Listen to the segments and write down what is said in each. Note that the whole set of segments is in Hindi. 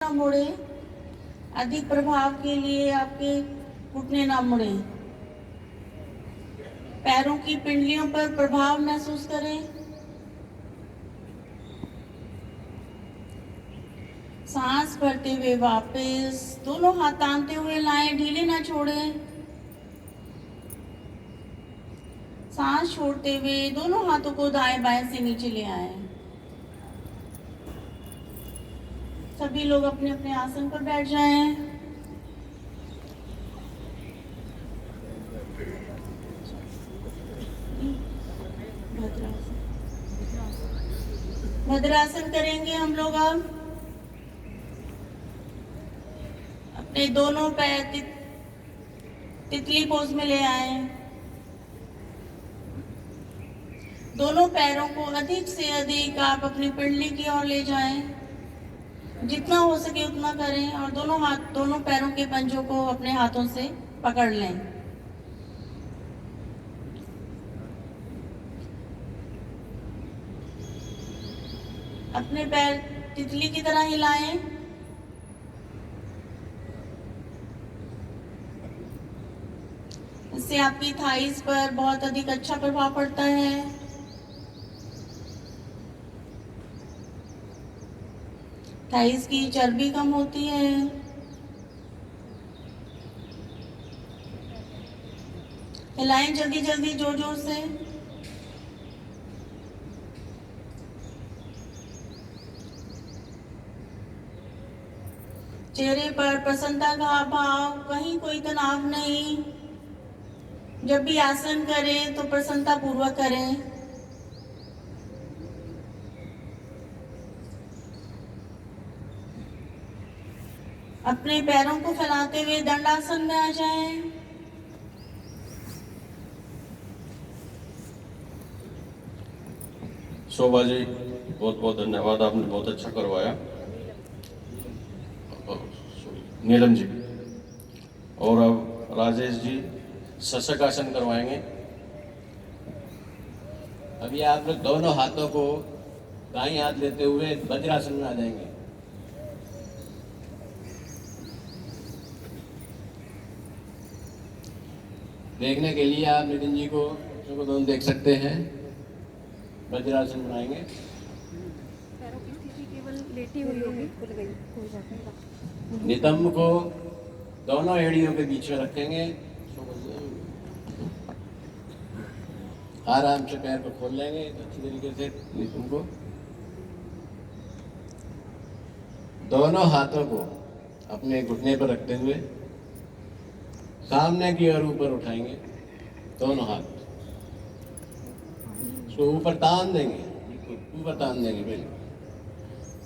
ना मुड़े, अधिक प्रभाव के लिए आपके घुटने ना मुड़े। पैरों की पिंडलियों पर प्रभाव महसूस करें। सांस भरते हुए वापस दोनों हाथ तानते हुए लाएं, ढीले ना छोड़ें। सांस छोड़ते हुए दोनों हाथों को दाएं बाएं से नीचे ले आएं। सभी लोग अपने अपने आसन पर बैठ जाएं। भद्रासन करेंगे हम लोग। अब अपने दोनों पैर तितली पोज में ले आए। दोनों पैरों को अधिक से अधिक आप अपनी पिंडली की ओर ले जाएं। जितना हो सके उतना करें और दोनों पैरों के पंजों को अपने हाथों से पकड़ लें। अपने पैर तितली की तरह हिलाएं। इससे आपकी थाइस पर बहुत अधिक अच्छा प्रभाव पड़ता है। थाइस की चर्बी कम होती है। हिलाएं जल्दी जल्दी, जोर जोर से। चेहरे पर प्रसन्नता का भाव, कहीं कोई तनाव नहीं। जब भी आसन करें तो प्रसन्नता पूर्वक करें। अपने पैरों को फैलाते हुए दंडासन में आ जाएं। शोभा जी, बहुत बहुत धन्यवाद, आपने बहुत अच्छा करवाया। नीलम जी और अब राजेश जी शशक आसन करवाएंगे। अभी आप लोग दोनों हाथों को दाईं हाथ लेते हुए वज्रासन में आ जाएंगे। देखने के लिए आप नितिन जी को दोनों देख सकते हैं। वज्रासन बनाएंगे। पैरों की स्थिति केवल लेटी हुई होगी। खुल गई, कोई बात नहीं। नितंब को दोनों एड़ियों के बीच में रखेंगे। आराम से पैर को खोल लेंगे अच्छी तरीके से। नितंब को दोनों हाथों को अपने घुटने पर रखते हुए सामने की ओर ऊपर उठाएंगे। दोनों हाथ उसको ऊपर तान देंगे, बिल्कुल ऊपर तान देंगे बिल्कुल,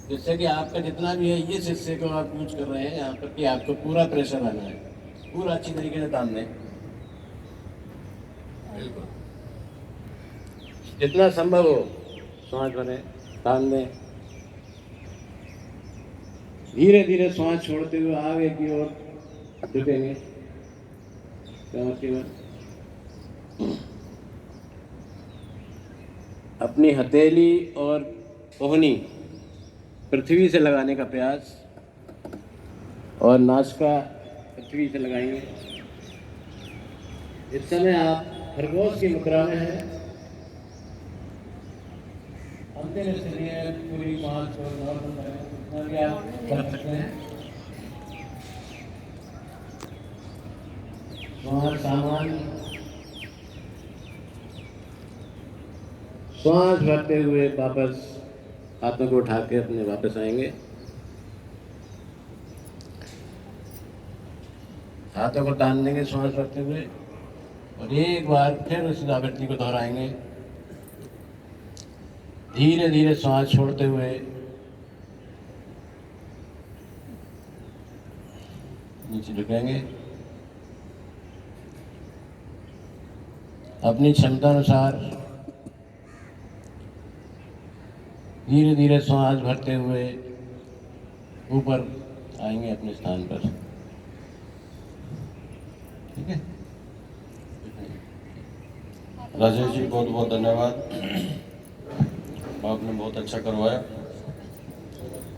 जिससे कि आपका जितना भी है इस हिस्से को आप यूज कर रहे हैं यहाँ पर कि आपको पूरा प्रेशर आना है। पूरा अच्छी तरीके से तान दें, बिल्कुल जितना संभव हो सांस भरें, तान दें। धीरे धीरे सांस छोड़ते हुए आगे की ओर झुकेंगे। अपनी हथेली और कोहनी पृथ्वी से लगाने का प्रयास और नासिका पृथ्वी से लगाएंगे। इस समय आप खरगोश की मुद्रा में हैं। अंतिम इसलिए पूरी सांस को नॉर्मल कर सकते हैं। श्वास सामान्य, श्वास भरते हुए वापस हाथों को उठा के अपने वापस आएंगे। हाथों को तान देंगे श्वास भरते हुए और एक बार फिर उस आवृत्ति को दोहराएंगे। धीरे धीरे श्वास छोड़ते हुए नीचे झुकेंगे। अपनी क्षमता अनुसार धीरे धीरे श्वास भरते हुए ऊपर आएंगे अपने स्थान पर। ठीक है राजेश जी, बहुत बहुत धन्यवाद, आपने बहुत अच्छा करवाया।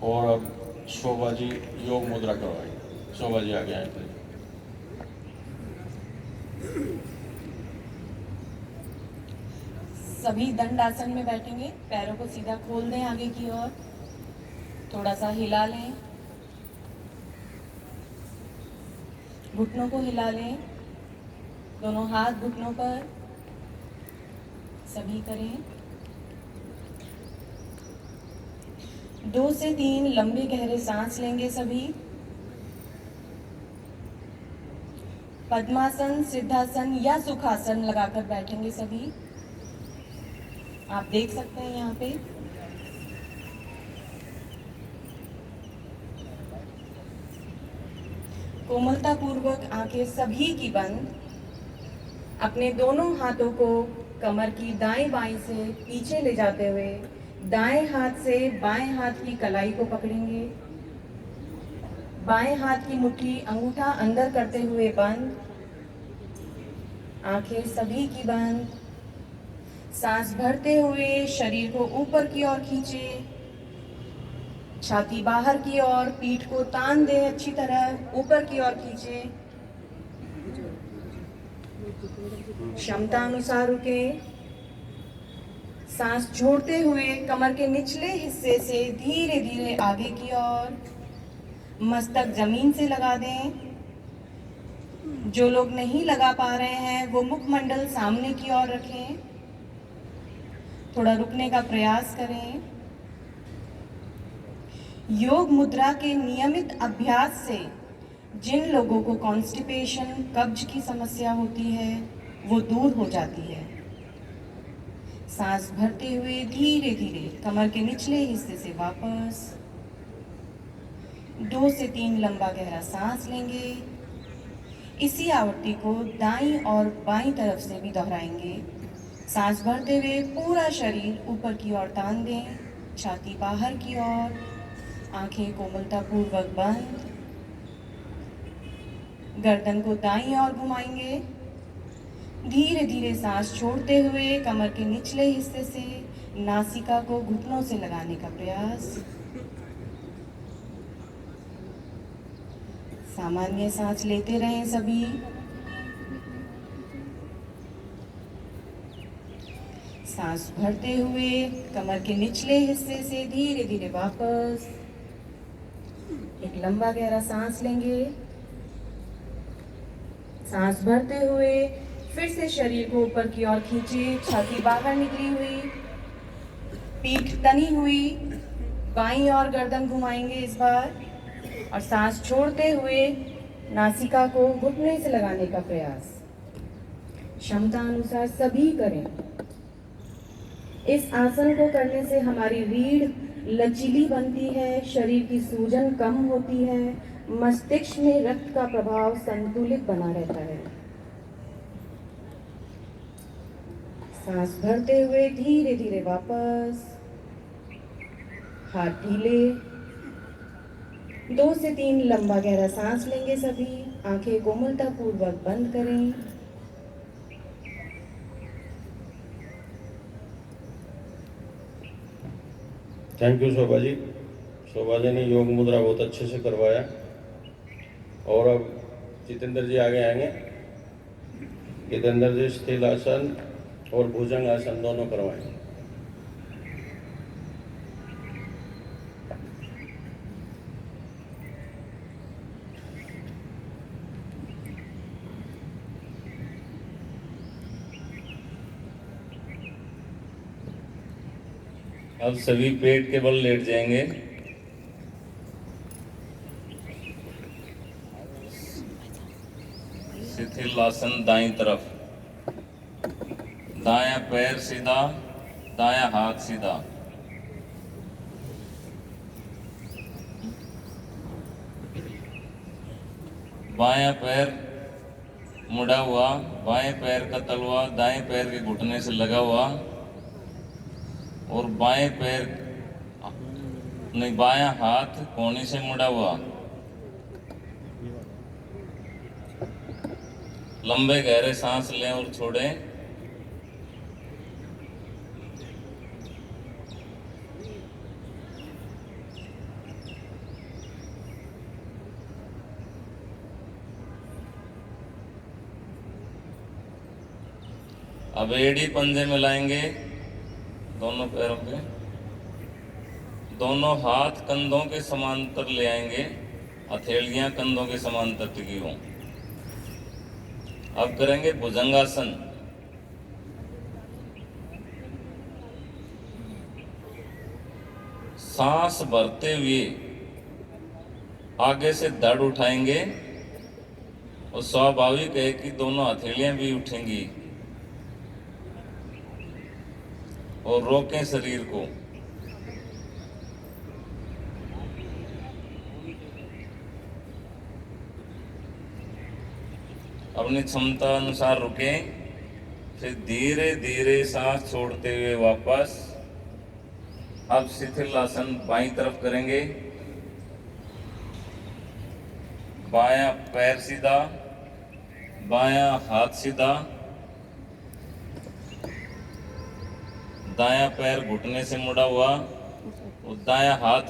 और अब शोभा जी योग मुद्रा करवाएंगे। शोभा जी आगे आए प्लीज। सभी दंड आसन में बैठेंगे, पैरों को सीधा खोल दें आगे की ओर, थोड़ा सा हिला लें, घुटनों को हिला लें, दोनों हाथ घुटनों पर, सभी करें। 2 से 3 लंबे गहरे सांस लेंगे सभी। पद्मासन, सिद्धासन या सुखासन लगाकर बैठेंगे सभी। आप देख सकते हैं यहाँ पे। कोमलता पूर्वक आंखें सभी की बंद। अपने दोनों हाथों को कमर की दाएं बाएं से पीछे ले जाते हुए दाएं हाथ से बाएं हाथ की कलाई को पकड़ेंगे। बाएं हाथ की मुट्ठी अंगूठा अंदर करते हुए बंद। आंखें सभी की बंद। सांस भरते हुए शरीर को ऊपर की ओर खींचे, छाती बाहर की ओर, पीठ को तान दें अच्छी तरह, ऊपर की ओर खींचे। क्षमता अनुसार रुके। सांस छोड़ते हुए कमर के निचले हिस्से से धीरे धीरे आगे की ओर, मस्तक जमीन से लगा दें। जो लोग नहीं लगा पा रहे हैं वो मुखमंडल सामने की ओर रखें। थोड़ा रुकने का प्रयास करें। योग मुद्रा के नियमित अभ्यास से जिन लोगों को कॉन्स्टिपेशन, कब्ज की समस्या होती है वो दूर हो जाती है। सांस भरते हुए धीरे धीरे कमर के निचले हिस्से से वापस 2 से 3 लंबा गहरा सांस लेंगे। इसी आवृत्ति को दाईं और बाईं तरफ से भी दोहराएंगे। सांस भरते हुए पूरा शरीर ऊपर की ओर तान दें, छाती बाहर की ओर, आंखें कोमलता पूर्वक बंद। गर्दन को दाईं ओर घुमाएंगे। धीरे धीरे सांस छोड़ते हुए कमर के निचले हिस्से से नासिका को घुटनों से लगाने का प्रयास। सामान्य सांस लेते रहें सभी। सांस भरते हुए कमर के निचले हिस्से से धीरे धीरे वापस एक लंबा गहरा सांस लेंगे। सांस भरते हुए फिर से शरीर को ऊपर की ओर खींचे, छाती बाहर निकली हुई, पीठ तनी हुई, बाईं ओर गर्दन घुमाएंगे इस बार, और सांस छोड़ते हुए नासिका को घुटने से लगाने का प्रयास। क्षमता अनुसार सभी करें। इस आसन को करने से हमारी रीढ़ लचीली बनती है, शरीर की सूजन कम होती है, मस्तिष्क में रक्त का प्रभाव संतुलित बना रहता है। सांस भरते हुए धीरे धीरे वापस, हाथ ढीले। 2 से 3 लंबा गहरा सांस लेंगे सभी। आंखें कोमलता पूर्वक बंद करें। Thank you Shobha ji. शोभा जी ने योग मुद्रा बहुत अच्छे से करवाया। और अब जितेंद्र जी आगे आएंगे। जितेंद्र जी स्थिर आसन और भुजंग आसन दोनों करवाएंगे। अब सभी पेट के बल लेट जाएंगे। शिथिल आसन दाईं तरफ, दायां पैर सीधा, दायां हाथ सीधा। बायां पैर मुड़ा हुआ, बाएं पैर का तलवा दाएं पैर के घुटने से लगा हुआ, और बाएं पैर नहीं, बायां हाथ कोहनी से मुड़ा हुआ। लंबे गहरे सांस लें और छोड़ें। अब एड़ी पंजे मिलाएंगे दोनों पैरों के, दोनों हाथ कंधों के समांतर ले आएंगे, हथेलियां कंधों के समांतर टिकी हों। अब करेंगे भुजंगासन। सांस भरते हुए आगे से धड़ उठाएंगे और स्वाभाविक है कि दोनों हथेलियां भी उठेंगी और रोकें शरीर को। अपनी क्षमता अनुसार रुकें, फिर धीरे धीरे सांस छोड़ते हुए वापस। अब शिथिल आसन बाईं तरफ करेंगे, बायां पैर सीधा, बायां हाथ सीधा, दायां पैर घुटने से मुड़ा हुआ और दायां हाथ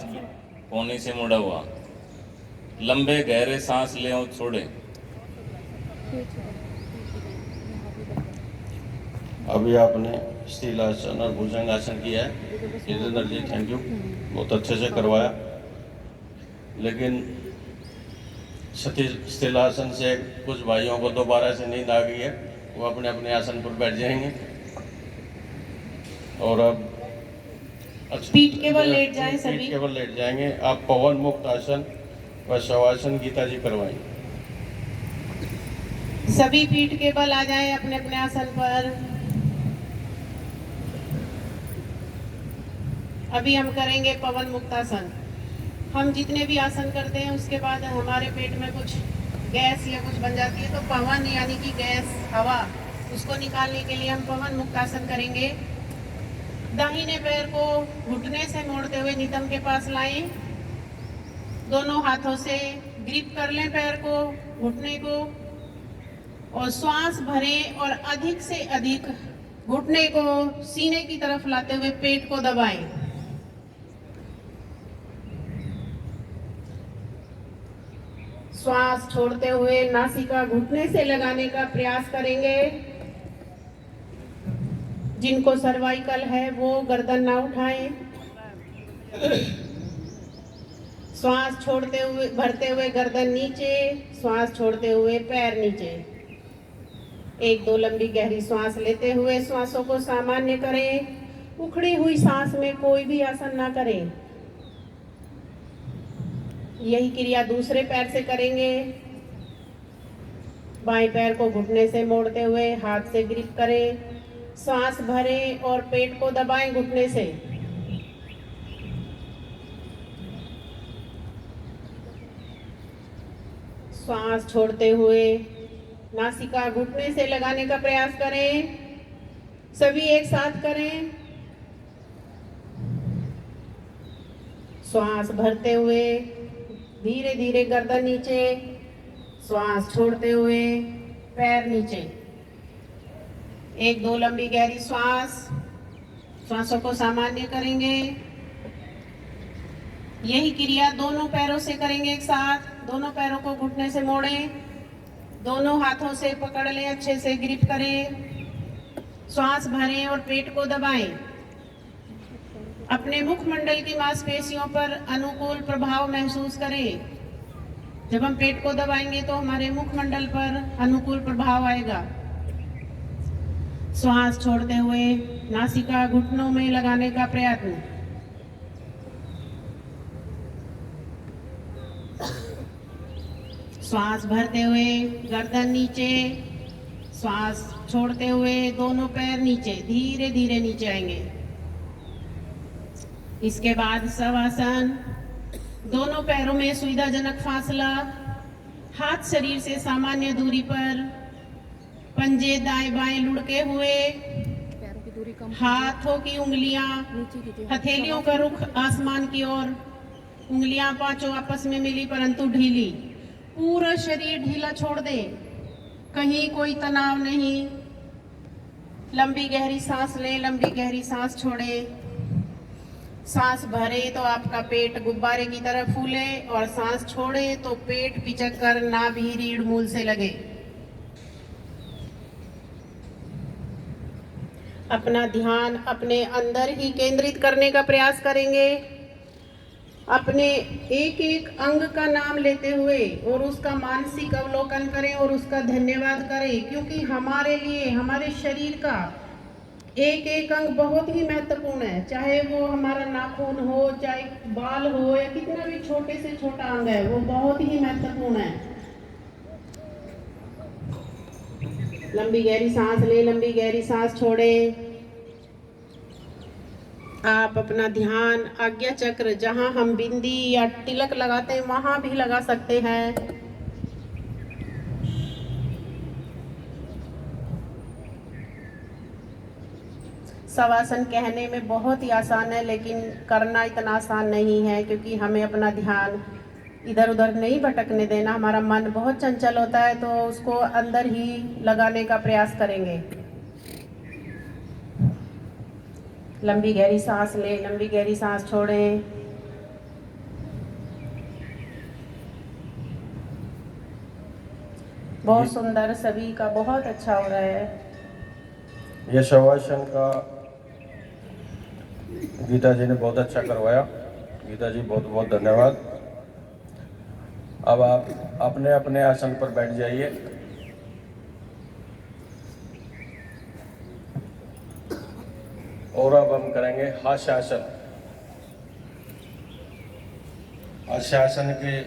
कोहनी से मुड़ा हुआ। लंबे गहरे सांस लें और छोड़ें। अभी आपने स्थिलासन और भुजंगासन किया है, जितेंद्र जी थैंक यू, बहुत अच्छे से करवाया। लेकिन स्थिलासन से कुछ भाइयों को दोबारा से नींद आ गई है, वो अपने अपने आसन पर बैठ जाएंगे। और अब पीठ केवल लेट जाएं सभी। पीठ केवल लेट जाएंगे। आप पवन मुक्त आसन व शवासन गीता जी करवाएंगे। सभी पीठ के बल आ जाएं अपने अपने आसन पर। अभी हम करेंगे पवन मुक्तासन। हम जितने भी आसन करते हैं उसके बाद हमारे पेट में कुछ गैस या कुछ बन जाती है, तो पवन यानी कि गैस, हवा, उसको निकालने के लिए हम पवन मुक्तासन करेंगे। दाहिने पैर को घुटने से मोड़ते हुए नितंब के पास लाएं। दोनों हाथों से ग्रिप कर लें पैर को, घुटने को, और श्वास भरें और अधिक से अधिक घुटने को सीने की तरफ लाते हुए पेट को दबाएं। श्वास छोड़ते हुए नासिका घुटने से लगाने का प्रयास करेंगे। जिनको सर्वाइकल है वो गर्दन ना उठाएं। श्वास छोड़ते हुए, भरते हुए गर्दन नीचे, श्वास छोड़ते हुए पैर नीचे। एक दो लंबी गहरी श्वास लेते हुए श्वासों को सामान्य करें। उखड़ी हुई सांस में कोई भी आसन ना करें। यही क्रिया दूसरे पैर से करेंगे। बाएं पैर को घुटने से मोड़ते हुए हाथ से ग्रिप करें। सांस भरें और पेट को दबाएं घुटने से। श्वास छोड़ते हुए नासिका घुटने से लगाने का प्रयास करें। सभी एक साथ करें। श्वास भरते हुए धीरे धीरे गर्दन नीचे, श्वास छोड़ते हुए पैर नीचे। एक दो लंबी गहरी श्वासों को सामान्य करेंगे। यही क्रिया दोनों पैरों से करेंगे एक साथ। दोनों पैरों को घुटने से मोड़ें, दोनों हाथों से पकड़ लें, अच्छे से ग्रिप करें। श्वास भरें और पेट को दबाएं। अपने मुखमंडल की मांसपेशियों पर अनुकूल प्रभाव महसूस करें। जब हम पेट को दबाएंगे तो हमारे मुखमंडल पर अनुकूल प्रभाव आएगा। श्वास छोड़ते हुए नासिका घुटनों में लगाने का प्रयत्न। श्वास भरते हुए गर्दन नीचे, श्वास छोड़ते हुए दोनों पैर नीचे, धीरे धीरे नीचे आएंगे। इसके बाद शवासन। दोनों पैरों में सुविधाजनक फासला, हाथ शरीर से सामान्य दूरी पर, पंजे दाएं बाएं लुढ़के हुए, पैरों की दूरी कम, हाथों की उंगलियां, नीचे कीजिए। हथेलियों का रुख आसमान की ओर, उंगलियां पांचों आपस में मिली परंतु ढीली। पूरा शरीर ढीला छोड़ दें, कहीं कोई तनाव नहीं। लंबी गहरी सांस लें, लंबी गहरी सांस छोड़ें। सांस भरे तो आपका पेट गुब्बारे की तरह फूले और सांस छोड़े तो पेट पिचक कर नाभि रीढ़ मूल से लगे। अपना ध्यान अपने अंदर ही केंद्रित करने का प्रयास करेंगे। अपने एक एक अंग का नाम लेते हुए और उसका मानसिक अवलोकन करें और उसका धन्यवाद करें, क्योंकि हमारे लिए हमारे शरीर का एक एक अंग बहुत ही महत्वपूर्ण है। चाहे वो हमारा नाखून हो, चाहे बाल हो, या कितना भी छोटे से छोटा अंग है, वो बहुत ही महत्वपूर्ण है। लंबी गहरी सांस लें, लंबी गहरी सांस छोड़ें। आप अपना ध्यान आज्ञा चक्र, जहां हम बिंदी या तिलक लगाते हैं, वहां भी लगा सकते हैं। शवासन कहने में बहुत ही आसान है, लेकिन करना इतना आसान नहीं है, क्योंकि हमें अपना ध्यान इधर उधर नहीं भटकने देना। हमारा मन बहुत चंचल होता है, तो उसको अंदर ही लगाने का प्रयास करेंगे। लंबी गहरी सांस लें, लंबी गहरी सांस छोड़ें। बहुत सुंदर, सभी का बहुत अच्छा हो रहा है। यह शवासन का गीता जी ने बहुत अच्छा करवाया। गीता जी बहुत बहुत धन्यवाद। अब आप अपने अपने आसन पर बैठ जाइए। और अब हम करेंगे हास्यासन। हास्यासन के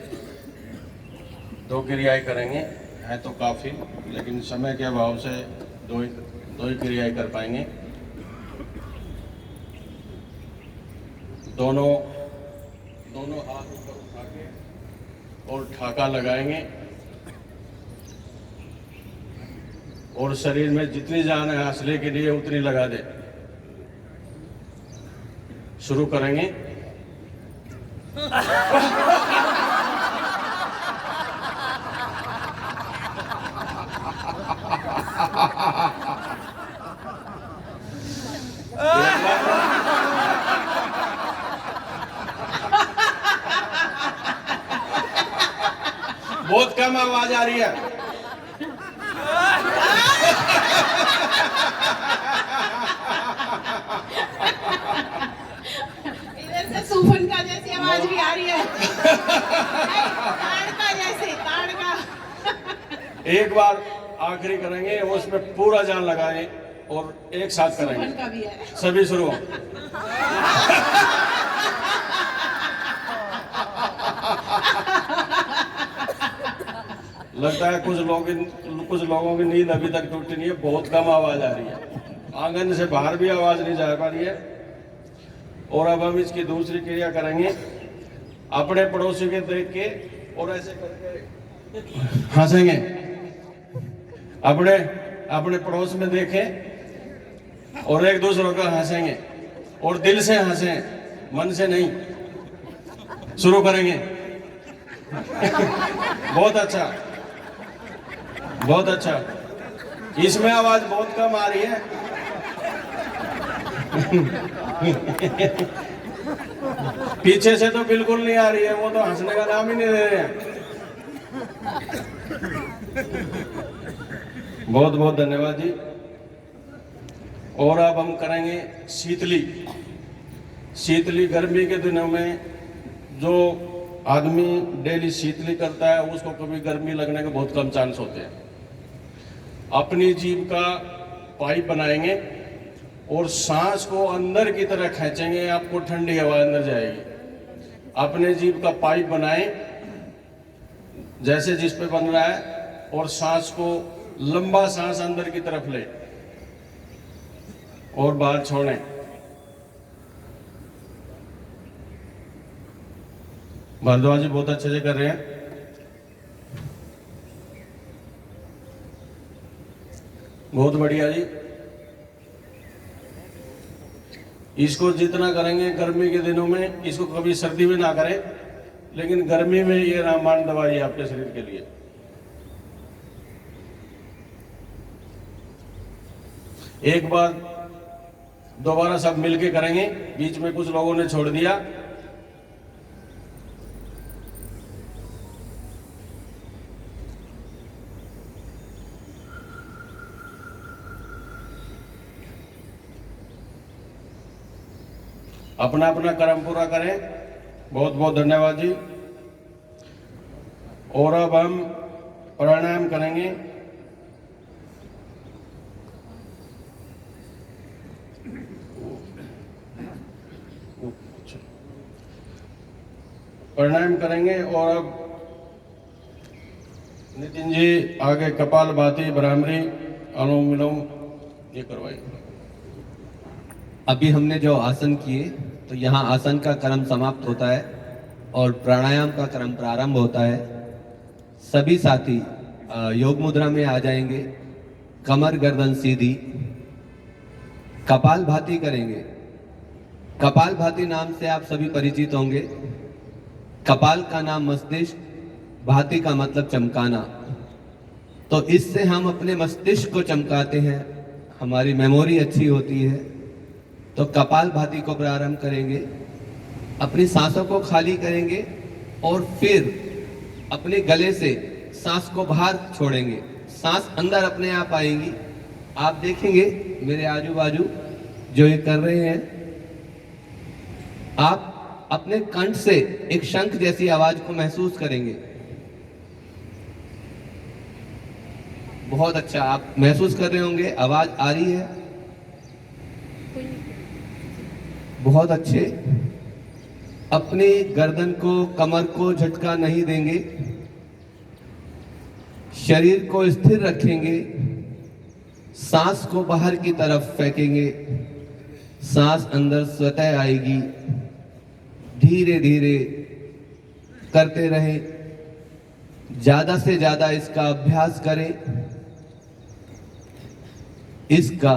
2 क्रियाएं करेंगे, है तो काफ़ी, लेकिन समय के अभाव से दो ही क्रियाएं कर पाएंगे। दोनों हाथ ऊपर उठा के और ठाका लगाएंगे, और शरीर में जितनी जान है हंसने के लिए उतनी लगा दे। शुरू करेंगे। बहुत कम आवाज आ रही है। इधर से सूफन का जैसी आवाज भी आ रही है। ताड़ का जैसे, ताड़ का। एक बार आखिरी करेंगे, उसमें पूरा जान लगाएं और एक साथ करेंगे। सूफन का भी है। सभी शुरू। लगता है कुछ लोगों की नींद अभी तक टूटी नहीं है। बहुत कम आवाज आ रही है, आंगन से बाहर भी आवाज नहीं जा पा रही है। और अब हम इसकी दूसरी क्रिया करेंगे। अपने पड़ोसी के देख के और ऐसे करके हंसेंगे। अपने पड़ोस में देखें और एक दूसरे को हंसेंगे, और दिल से हंसें, मन से नहीं। शुरू करेंगे। बहुत अच्छा, बहुत अच्छा। इसमें आवाज बहुत कम आ रही है। पीछे से तो बिल्कुल नहीं आ रही है, वो तो हंसने का नाम ही नहीं ले रहे हैं। बहुत बहुत धन्यवाद जी। और अब हम करेंगे शीतली। शीतली गर्मी के दिनों में जो आदमी डेली शीतली करता है, उसको कभी गर्मी लगने के बहुत कम चांस होते हैं। अपनी जीभ का पाइप बनाएंगे और सांस को अंदर की तरह खींचेंगे, आपको ठंडी हवा अंदर जाएगी। अपने जीभ का पाइप बनाएं जैसे जिस पे बन रहा है, और सांस को लंबा सांस अंदर की तरफ ले और बाहर छोड़ें। भारद्वाज जी बहुत अच्छे से कर रहे हैं। बहुत बढ़िया जी। इसको जितना करेंगे गर्मी के दिनों में, इसको कभी सर्दी में ना करें, लेकिन गर्मी में ये रामबाण दवाई है आपके शरीर के लिए। एक बार दोबारा सब मिलके करेंगे। बीच में कुछ लोगों ने छोड़ दिया। अपना अपना कर्म पूरा करें। बहुत बहुत धन्यवाद जी। और अब हम प्राणायाम करेंगे। प्राणायाम करेंगे और अब नितिन जी आगे कपालभाति, भ्रामरी, अनुलोम विलोम ये करवाएंगे। अभी हमने जो आसन किए तो यहाँ आसन का क्रम समाप्त होता है और प्राणायाम का क्रम प्रारंभ होता है। सभी साथी योग मुद्रा में आ जाएंगे। कमर गर्दन सीधी, कपालभाति करेंगे। कपालभाति नाम से आप सभी परिचित होंगे। कपाल का नाम मस्तिष्क, भाति का मतलब चमकाना। तो इससे हम अपने मस्तिष्क को चमकाते हैं, हमारी मेमोरी अच्छी होती है। तो कपालभाति को प्रारंभ करेंगे। अपनी सांसों को खाली करेंगे और फिर अपने गले से सांस को बाहर छोड़ेंगे। सांस अंदर अपने आप आएगी। आप देखेंगे मेरे आजू बाजू जो ये कर रहे हैं, आप अपने कंठ से एक शंख जैसी आवाज को महसूस करेंगे। बहुत अच्छा, आप महसूस कर रहे होंगे, आवाज आ रही है। बहुत अच्छे। अपने गर्दन को, कमर को झटका नहीं देंगे। शरीर को स्थिर रखेंगे। सांस को बाहर की तरफ फेंकेंगे। सांस अंदर स्वतः आएगी। धीरे धीरे करते रहें। ज्यादा से ज्यादा इसका अभ्यास करें। इसका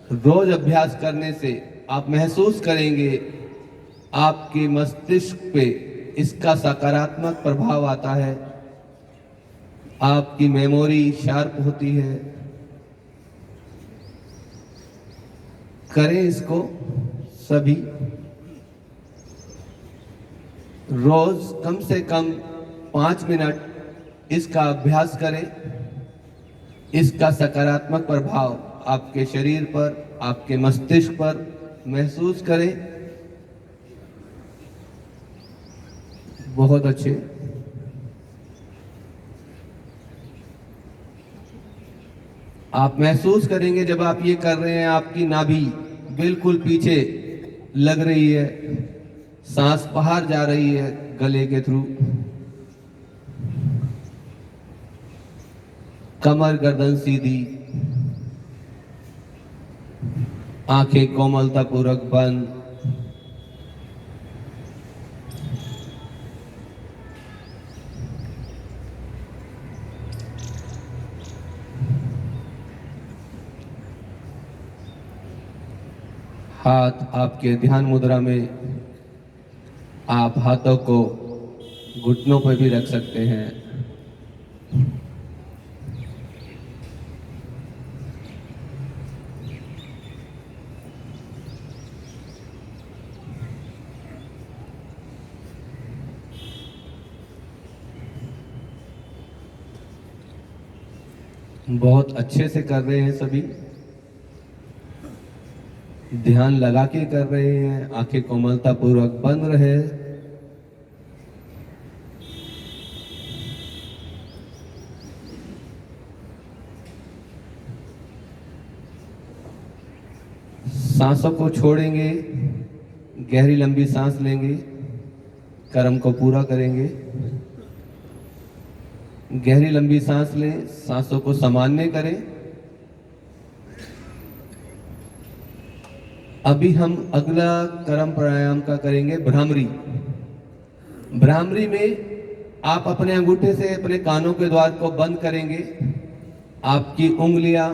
रोज अभ्यास करने से आप महसूस करेंगे आपके मस्तिष्क पे इसका सकारात्मक प्रभाव आता है। आपकी मेमोरी शार्प होती है। करें इसको सभी। रोज कम से कम 5 मिनट इसका अभ्यास करें। इसका सकारात्मक प्रभाव आपके शरीर पर, आपके मस्तिष्क पर महसूस करें। बहुत अच्छे। आप महसूस करेंगे जब आप ये कर रहे हैं, आपकी नाभि बिल्कुल पीछे लग रही है। सांस बाहर जा रही है गले के थ्रू। कमर गर्दन सीधी, आंखें कोमलता पूर्वक बंद। हाथ आपके ध्यान मुद्रा में। आप हाथों को घुटनों पर भी रख सकते हैं। बहुत अच्छे से कर रहे हैं सभी। ध्यान लगा के कर रहे हैं। आंखें कोमलता पूर्वक बंद रहे। सांसों को छोड़ेंगे। गहरी लंबी सांस लेंगे। कर्म को पूरा करेंगे। गहरी लंबी सांस लें। सांसों को सामान्य करें। अभी हम अगला कर्म प्राणायाम का करेंगे भ्रामरी। भ्रामरी में आप अपने अंगूठे से अपने कानों के द्वार को बंद करेंगे। आपकी उंगलियां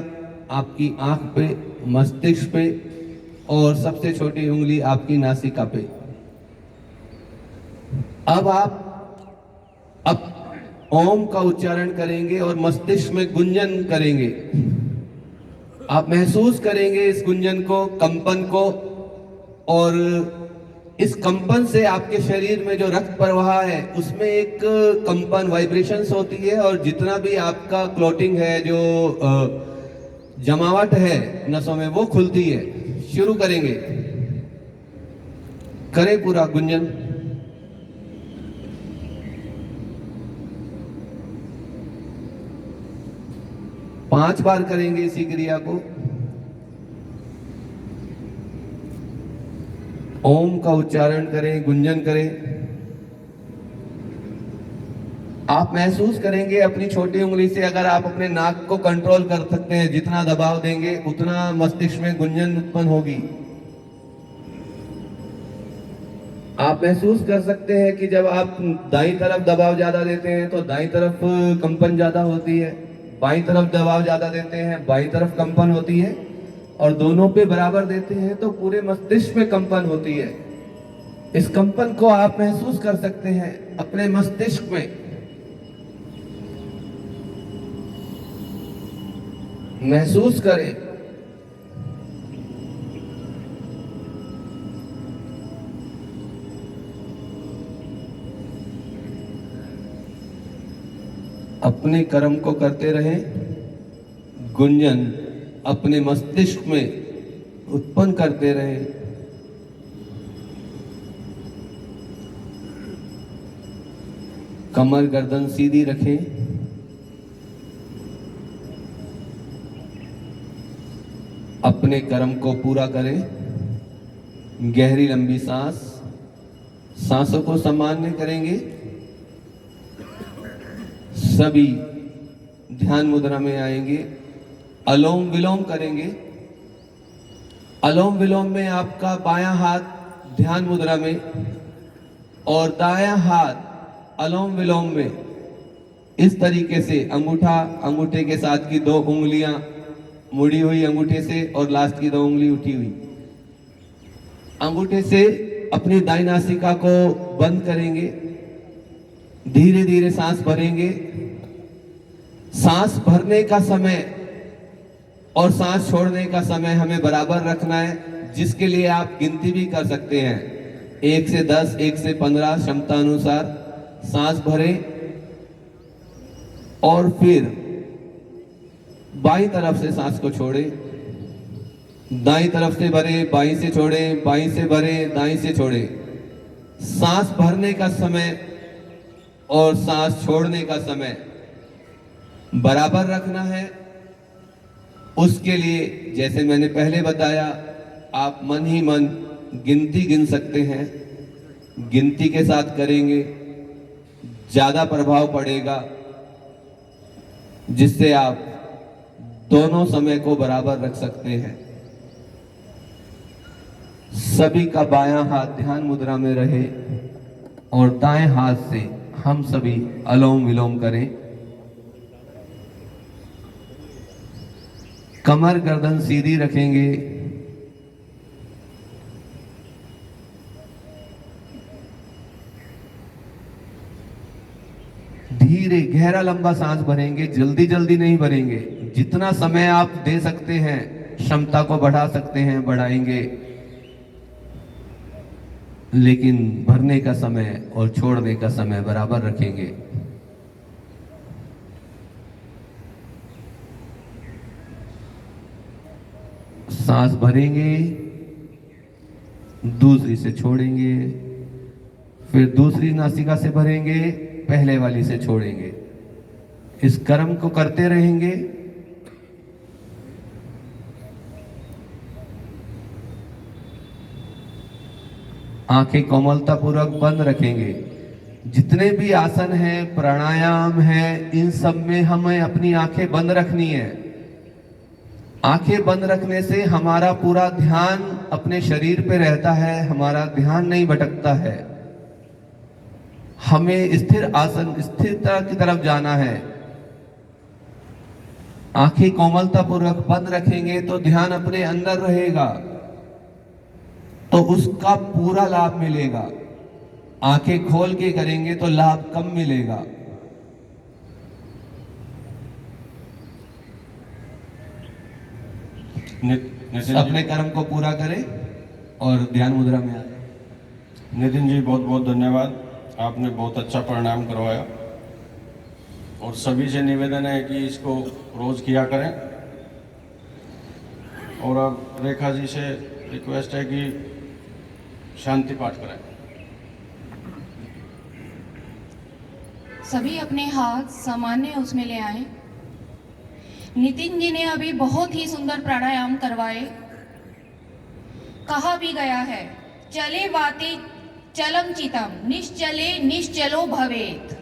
आपकी आंख पे, मस्तिष्क पे और सबसे छोटी उंगली आपकी नासिका पे। अब आप ओम का उच्चारण करेंगे और मस्तिष्क में गुंजन करेंगे। आप महसूस करेंगे इस गुंजन को, कंपन को, और इस कंपन से आपके शरीर में जो रक्त प्रवाह है उसमें एक कंपन, वाइब्रेशंस होती है और जितना भी आपका क्लॉटिंग है, जो जमावट है नसों में, वो खुलती है। शुरू करेंगे। करें पूरा गुंजन। पांच बार करेंगे इसी क्रिया को। ओम का उच्चारण करें, गुंजन करें। आप महसूस करेंगे अपनी छोटी उंगली से, अगर आप अपने नाक को कंट्रोल कर सकते हैं, जितना दबाव देंगे उतना मस्तिष्क में गुंजन उत्पन्न होगी। आप महसूस कर सकते हैं कि जब आप दाईं तरफ दबाव ज्यादा देते हैं तो दाईं तरफ कंपन ज्यादा होती है, बाईं तरफ दबाव ज्यादा देते हैं बाईं तरफ कंपन होती है, और दोनों पे बराबर देते हैं तो पूरे मस्तिष्क में कंपन होती है। इस कंपन को आप महसूस कर सकते हैं अपने मस्तिष्क में। महसूस करें। अपने कर्म को करते रहें। गुंजन अपने मस्तिष्क में उत्पन्न करते रहें। कमर गर्दन सीधी रखें। अपने कर्म को पूरा करें। गहरी लंबी सांस, सांसों को सामान्य करेंगे। सभी ध्यान मुद्रा में आएंगे। अलोम विलोम करेंगे। अलोम विलोम में आपका बायां हाथ ध्यान मुद्रा में और दायां हाथ अलोम विलोम में इस तरीके से अंगूठा अंगूठे के साथ की 2 उंगलियां मुड़ी हुई अंगूठे से और लास्ट की 2 उंगली उठी हुई। अंगूठे से अपनी दाईं नासिका को बंद करेंगे। धीरे धीरे सांस भरेंगे। सांस भरने का समय और सांस छोड़ने का समय हमें बराबर रखना है, जिसके लिए आप गिनती भी कर सकते हैं। 1 से 10, 1 से 15 क्षमता अनुसार सांस भरें और फिर बाईं तरफ से सांस को छोड़ें। दाईं तरफ से भरे, बाईं से छोड़ें, बाईं से भरे, दाईं से छोड़ें। सांस भरने का समय और सांस छोड़ने का समय बराबर रखना है। उसके लिए जैसे मैंने पहले बताया, आप मन ही मन गिनती गिन सकते हैं। गिनती के साथ करेंगे ज्यादा प्रभाव पड़ेगा, जिससे आप दोनों समय को बराबर रख सकते हैं। सभी का बायां हाथ ध्यान मुद्रा में रहे और दाएं हाथ से हम सभी अलोम विलोम करें। कमर गर्दन सीधी रखेंगे। धीरे गहरा लंबा सांस भरेंगे। जल्दी जल्दी नहीं भरेंगे। जितना समय आप दे सकते हैं, क्षमता को बढ़ा सकते हैं, बढ़ाएंगे। लेकिन भरने का समय और छोड़ने का समय बराबर रखेंगे। सांस भरेंगे, दूसरी से छोड़ेंगे, फिर दूसरी नासिका से भरेंगे, पहले वाली से छोड़ेंगे। इस कर्म को करते रहेंगे। आंखें कोमलता पूर्वक बंद रखेंगे। जितने भी आसन हैं, प्राणायाम है, इन सब में हमें अपनी आंखें बंद रखनी है। आंखें बंद रखने से हमारा पूरा ध्यान अपने शरीर पे रहता है, हमारा ध्यान नहीं भटकता है। हमें स्थिर आसन, स्थिरता की तरफ जाना है। आंखें कोमलता पूर्वक बंद रखेंगे तो ध्यान अपने अंदर रहेगा, तो उसका पूरा लाभ मिलेगा। आंखें खोल के करेंगे तो लाभ कम मिलेगा। अपने कर्म को पूरा करें और ध्यान मुद्रा में आए। नितिन जी बहुत बहुत धन्यवाद, आपने बहुत अच्छा परिणाम करवाया और सभी से निवेदन है कि इसको रोज किया करें। और अब रेखा जी से रिक्वेस्ट है कि शांति पाठ कराएं। सभी अपने हाथ सामान्य उसमें ले आए। नितिन जी ने अभी बहुत ही सुंदर प्राणायाम करवाए। कहा भी गया है, चले वाते चलम चितम निश्चले निश्चलो भवेत।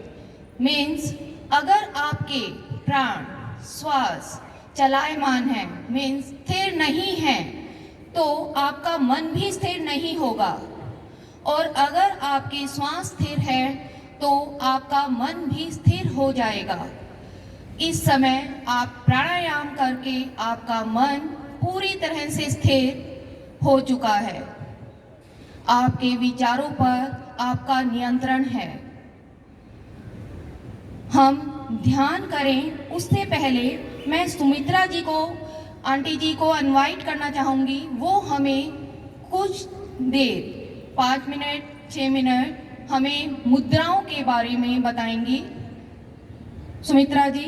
मीन्स अगर आपके प्राण श्वास चलायमान है, मीन्स स्थिर नहीं है, तो आपका मन भी स्थिर नहीं होगा। और अगर आपकी श्वास स्थिर है तो आपका मन भी स्थिर हो जाएगा। इस समय आप प्राणायाम करके आपका मन पूरी तरह से स्थिर हो चुका है। आपके विचारों पर आपका नियंत्रण है। हम ध्यान करें उससे पहले मैं सुमित्रा जी को, आंटी जी को इनवाइट करना चाहूँगी। वो हमें कुछ देर 5 मिनट 6 मिनट हमें मुद्राओं के बारे में बताएंगी। सुमित्रा जी।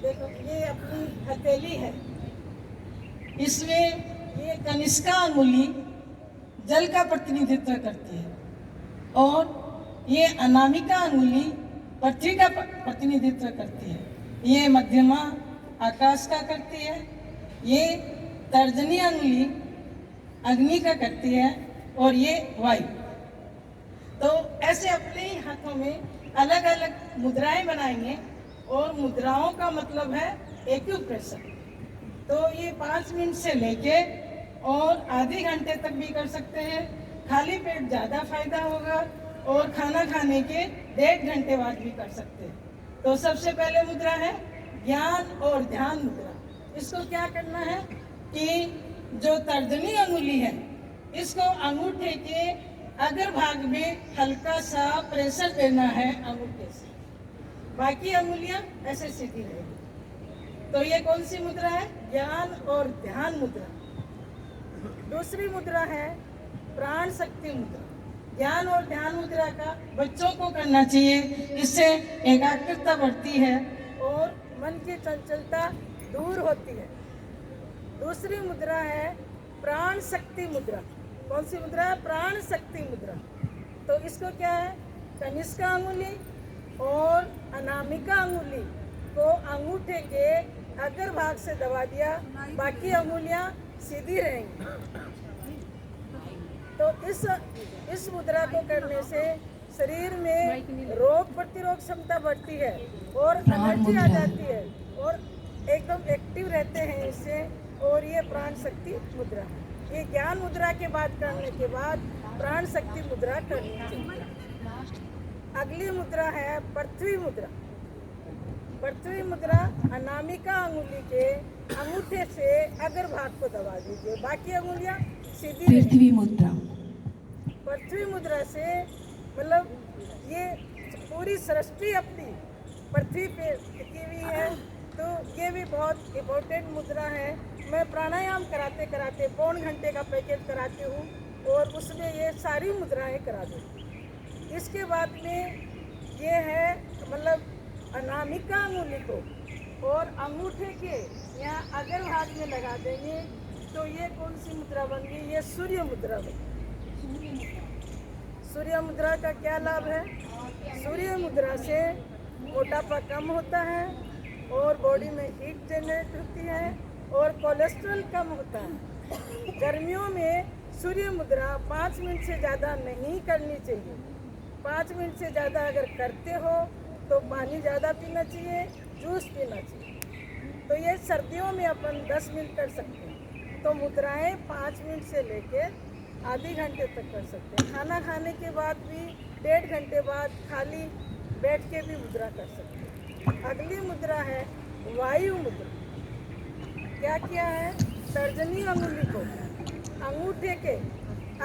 देखो, ये अपनी हथेली है, इसमें ये कनिष्का अंगुली जल का प्रतिनिधित्व करती है और ये अनामिका अंगुली पृथ्वी का प्रतिनिधित्व करती है। ये मध्यमा आकाश का करती है। ये तर्जनी अंगुली अग्नि का करती है और ये वायु। तो ऐसे अपने ही हाथों में अलग अलग मुद्राएं बनाएंगे और मुद्राओं का मतलब है एक्यूप्रेशर। तो ये 5 मिनट से लेके और आधे घंटे तक भी कर सकते हैं। खाली पेट ज़्यादा फायदा होगा और खाना खाने के 1.5 घंटे बाद भी कर सकते हैं। तो सबसे पहले मुद्रा है ज्ञान और ध्यान मुद्रा। इसको क्या करना है कि जो तर्जनी अंगुली है, इसको अंगूठे के अग्र भाग में हल्का सा प्रेशर देना है अंगूठे से। बाकी अंगुलियां ऐसे सीधी रहेगी। तो ये कौन सी मुद्रा है? ज्ञान और ध्यान मुद्रा। दूसरी मुद्रा है प्राण शक्ति मुद्रा। ज्ञान और ध्यान मुद्रा का बच्चों को करना चाहिए, इससे एकाग्रता बढ़ती है और मन की चंचलता दूर होती है। दूसरी मुद्रा है प्राण शक्ति मुद्रा। कौन सी मुद्रा है? प्राण शक्ति मुद्रा। तो इसको क्या है? कनिष्का अंगुली और अनामिका अंगुली को अंगूठे के अग्र भाग से दबा दिया, बाकी अंगुलियां सीधी रहेंगी। तो इस मुद्रा को करने से शरीर में रोग प्रतिरोध क्षमता बढ़ती है और एनर्जी आ जाती है और एकदम एक्टिव रहते हैं इससे। और ये प्राण शक्ति मुद्रा है। ये ज्ञान मुद्रा के बाद करने के बाद प्राण शक्ति मुद्रा करनी चाहिए। अगली मुद्रा है पृथ्वी मुद्रा। पृथ्वी मुद्रा अनामिका अंगुली के अंगूठे से अग्र भाग को दबा दीजिए, बाकी अंगुलियां सीधी। पृथ्वी मुद्रा। पृथ्वी मुद्रा से मतलब ये पूरी सृष्टि अपनी पृथ्वी पे टिकी हुई है, तो ये भी बहुत इम्पोर्टेंट मुद्रा है। मैं प्राणायाम कराते कराते 1.25 घंटे का पैकेज कराती हूँ और उसमें ये सारी मुद्राएं करा देती। इसके बाद में ये है मतलब अनामिका अंगुली को और अंगूठे के यहाँ अग्र भाग में लगा देंगे, तो ये कौन सी मुद्रा बन गई? ये सूर्य मुद्रा बन गई। सूर्य मुद्रा का क्या लाभ है? सूर्य मुद्रा से मोटापा कम होता है और बॉडी में हीट जनरेट होती है और कोलेस्ट्रॉल कम होता है। गर्मियों में सूर्य मुद्रा 5 मिनट से ज़्यादा नहीं करनी चाहिए। 5 मिनट से ज़्यादा अगर करते हो तो पानी ज़्यादा पीना चाहिए, जूस पीना चाहिए। तो ये सर्दियों में अपन 10 मिनट कर सकते हैं। तो मुद्राएं 5 मिनट से लेकर आधे घंटे तक कर सकते हैं। खाना खाने के बाद भी 1.5 घंटे बाद खाली बैठ के भी मुद्रा कर सकते हैं। अगली मुद्रा है वायु मुद्रा। क्या किया है? तर्जनी अंगुली को अंगूठे के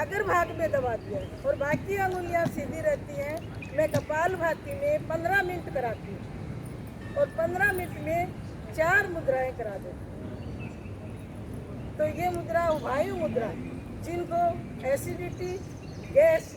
अग्र भाग में दबा दिया और बाकी अंगुलियां सीधी रहती हैं। मैं कपालभाति में 15 मिनट कराती हूँ और 15 मिनट में 4 मुद्राएं करा देती हूँ। तो ये मुद्रा वायु मुद्रा, जिनको एसिडिटी, गैस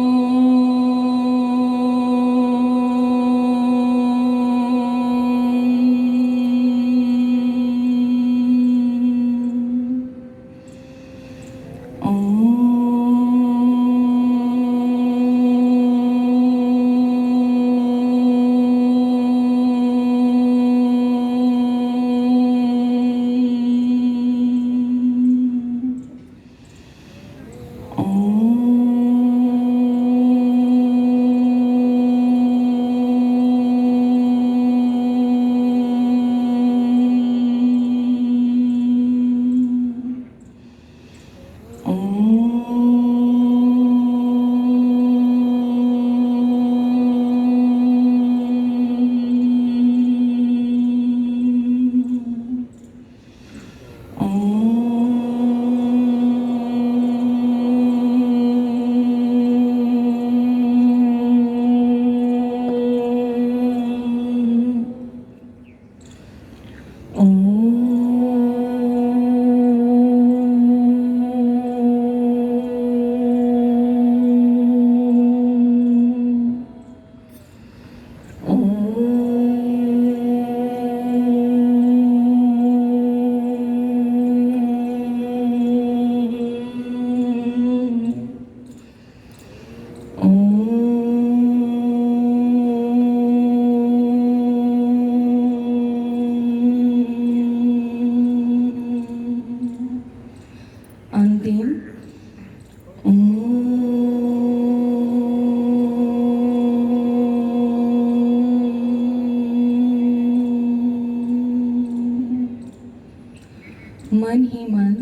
मन ही मन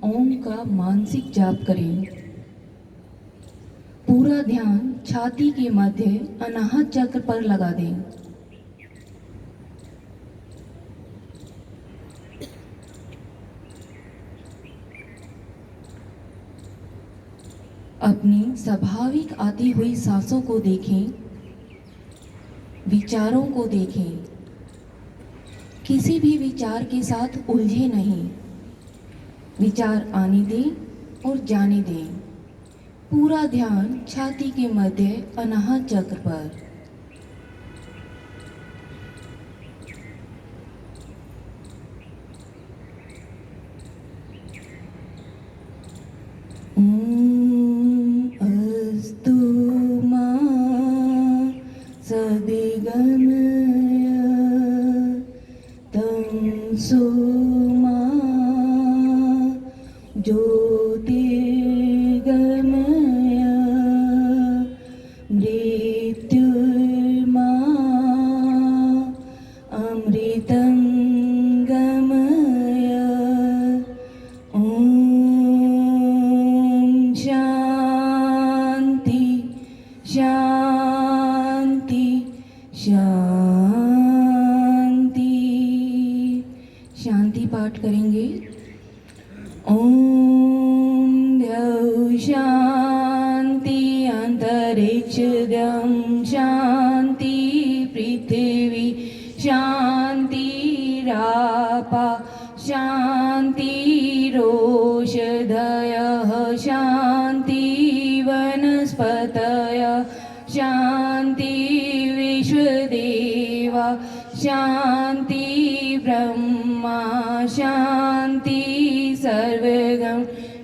ओम का मानसिक जाप करें। पूरा ध्यान छाती के मध्य अनाहत चक्र पर लगा दें। अपनी स्वाभाविक आती हुई सांसों को देखें, विचारों को देखें। किसी भी विचार के साथ उलझे नहीं। विचार आने दें और जाने दें। पूरा ध्यान छाती के मध्य अनाहत चक्र पर। अस्तु मा सदिगमय तमसो मा ज्योतिर्गमय मृत्युर्मा अमृतं गमय। शांति शांति शांति। शांति पाठ करेंगे। ओम द्यौ शांति अंतरिक्षं शांति पृथ्वी शांतिरापा शांतिरोषधयः शांति वनस्पतयः शांति विश्वदेवा शांति ब्रह्मा शांति सर्वगं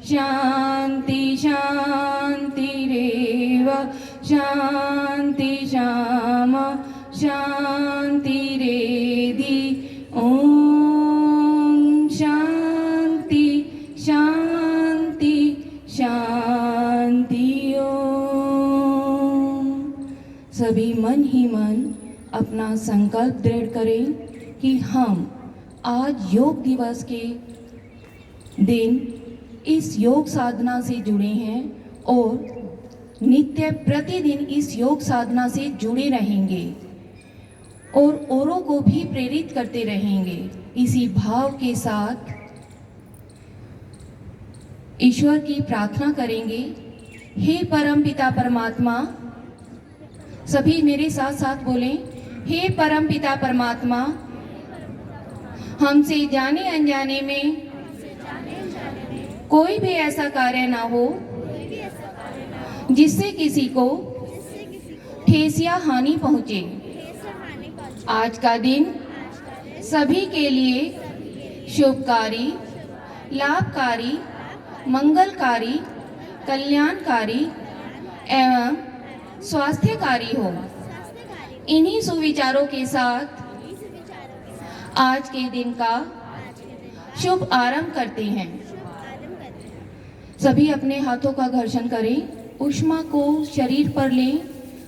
शांति शांतिरेव शांति श्यामा शांतिरेधि। ओम शांति शांति शांति ओम। सभी मन ही मन अपना संकल्प दृढ़ करें कि हम आज योग दिवस के दिन इस योग साधना से जुड़े हैं और नित्य प्रतिदिन इस योग साधना से जुड़े रहेंगे और औरों को भी प्रेरित करते रहेंगे। इसी भाव के साथ ईश्वर की प्रार्थना करेंगे। हे परमपिता परमात्मा, सभी मेरे साथ साथ बोलें, हे परमपिता परमात्मा, हमसे जाने अनजाने में कोई भी ऐसा कार्य ना हो जिससे किसी को ठेस या हानि पहुंचे। आज का दिन सभी के लिए शुभकारी, लाभकारी, मंगलकारी, कल्याणकारी एवं स्वास्थ्यकारी हो। इन्हीं सुविचारों के साथ आज के दिन का शुभ आरंभ करते हैं। सभी अपने हाथों का घर्षण करें, ऊष्मा को शरीर पर लें,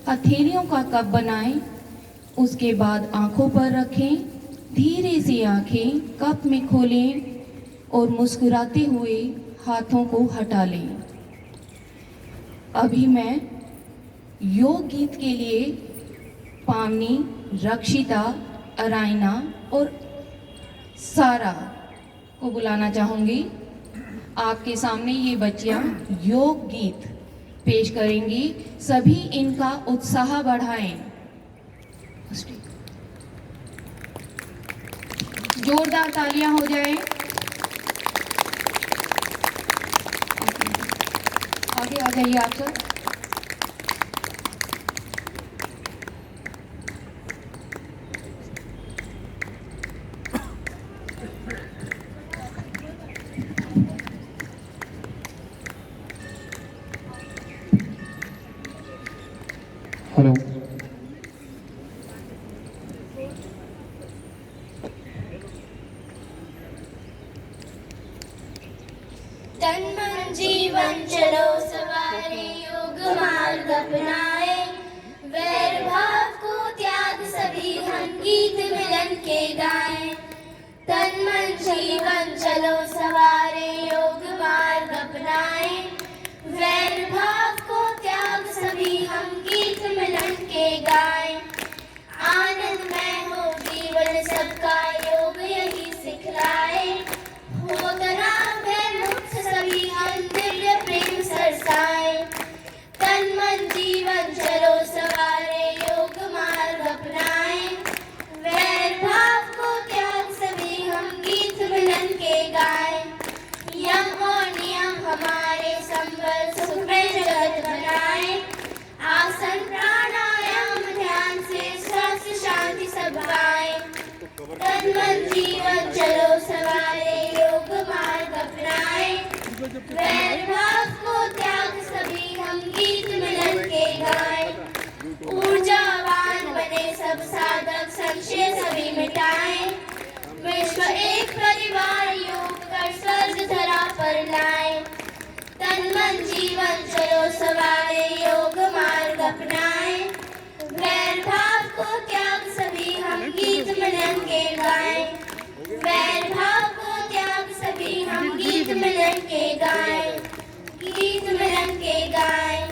हथेलियों का कप बनाएं, उसके बाद आंखों पर रखें। धीरे से आंखें कप में खोलें और मुस्कुराते हुए हाथों को हटा लें। अभी मैं योग गीत के लिए पावनी, रक्षिता, अरायना और सारा को बुलाना चाहूँगी। आपके सामने ये बच्चियाँ योग गीत पेश करेंगी। सभी इनका उत्साह बढ़ाएं। जोरदार तालियां हो जाएं। आगे आ जाइए आप सब। हेलो, तन मन जीवन चलो सवारे, योग मार्ग अपनाए, वैर भाव को त्याग सभी हम गीत मिलन के गाएं। तन तन मन जीवन चलो सवारे योग मार्ग अपनाए, वैर भाव को त्याग सभी हम गीत मिलन के गाएं। आनंदमय हो जीवन सबका योग यही सिखलाए, हो तनाव भय मुक्त सभी हम दिव्य प्रेम सरसाए। तन मन जीवन चलो सवारे योग मार्ग अपनाए, वैर भाव को त्याग सभी हम गीत मिलन के गाएं। यम और नियम हमारे संबल सुखमय जगत बनाए, आसन प्राणायाम ध्यान से स्वास्थ्य शांति सब पाए। तन मन जीवन चलो सवारे योग मार्ग अपनाए, वैर भाव को त्याग सभी हम गीत मिलन के गाएं। ऊर्जावान बने सब साधक संशय सभी मिटाएं, विश्व एक परिवार योग कर स्वर्ग धरा पर लाएं। तन मन जीवन चलो सवारे योग मार्ग अपनाए, वैर भाव को त्याग सभी हम गीत मिलन के गाएं। वैर भाव को त्याग सभी हम गीत मिलन के गाएं, गीत मिलन के गाएं।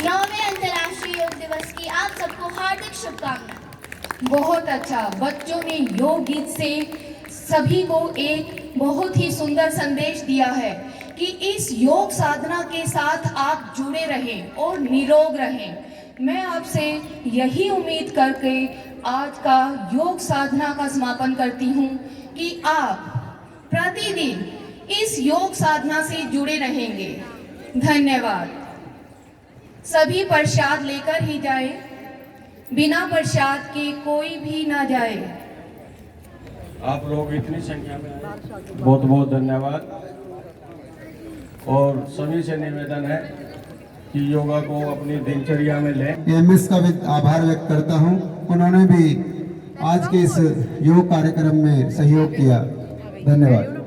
9वें अंतर्राष्ट्रीय योग दिवस की आप सबको हार्दिक शुभकामनाएं। बहुत अच्छा, बच्चों ने योग गीत से सभी को एक बहुत ही सुंदर संदेश दिया है कि इस योग साधना के साथ आप जुड़े रहें और निरोग रहें। मैं आपसे यही उम्मीद करके आज का योग साधना का समापन करती हूँ कि आप प्रतिदिन इस योग साधना से जुड़े रहेंगे। धन्यवाद। सभी प्रसाद लेकर ही जाए, बिना प्रसाद के कोई भी ना जाए। आप लोग इतनी संख्या में आए, बहुत बहुत धन्यवाद। और सभी से निवेदन है कि योगा को अपनी दिनचर्या में लें। एमएस का भी आभार व्यक्त करता हूं, उन्होंने भी आज के इस योग कार्यक्रम में सहयोग किया। धन्यवाद।